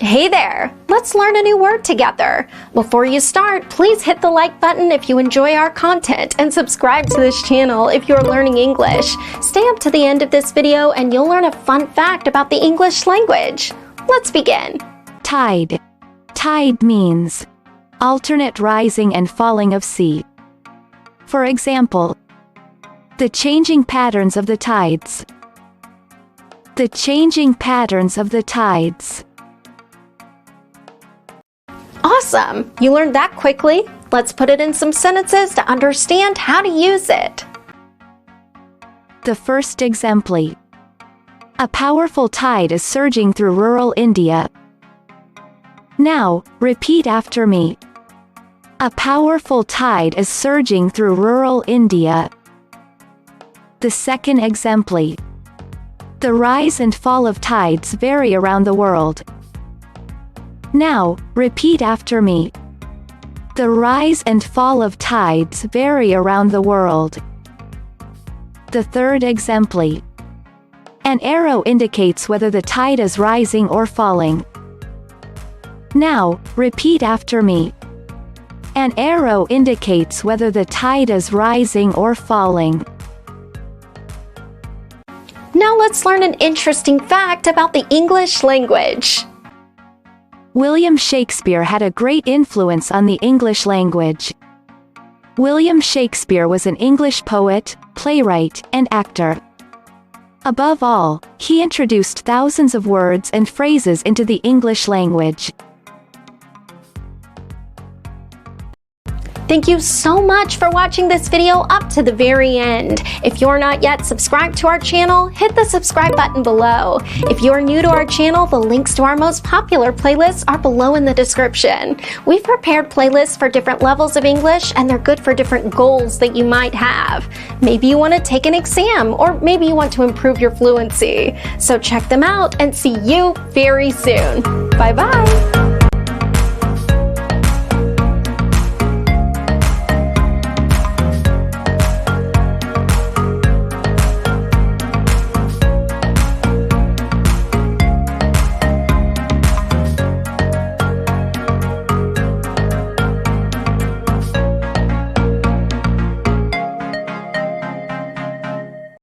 Hey there! Let's learn a new word together. Before you start, please hit the like button if you enjoy our content and subscribe to this channel if you're learning English. Stay up to the end of this video and you'll learn a fun fact about the English language. Let's begin. Tide. Tide means alternate rising and falling of sea. For example, the changing patterns of the tides. The changing patterns of the tides. Awesome! You learned that quickly. Let's put it in some sentences to understand how to use it. The first example. A powerful tide is surging through rural India. Now, repeat after me. A powerful tide is surging through rural India. The second example. The rise and fall of tides vary around the world. Now, repeat after me. The rise and fall of tides vary around the world. The third example. An arrow indicates whether the tide is rising or falling. Now, repeat after me. An arrow indicates whether the tide is rising or falling. Now let's learn an interesting fact about the English language. William Shakespeare had a great influence on the English language. William Shakespeare was an English poet, playwright, and actor. Above all, he introduced thousands of words and phrases into the English language. Thank you so much for watching this video up to the very end. If you're not yet subscribed to our channel, hit the subscribe button below. If you're new to our channel, the links to our most popular playlists are below in the description. We've prepared playlists for different levels of English, and they're good for different goals that you might have. Maybe you want to take an exam, or maybe you want to improve your fluency. So check them out and see you very soon. Bye-bye.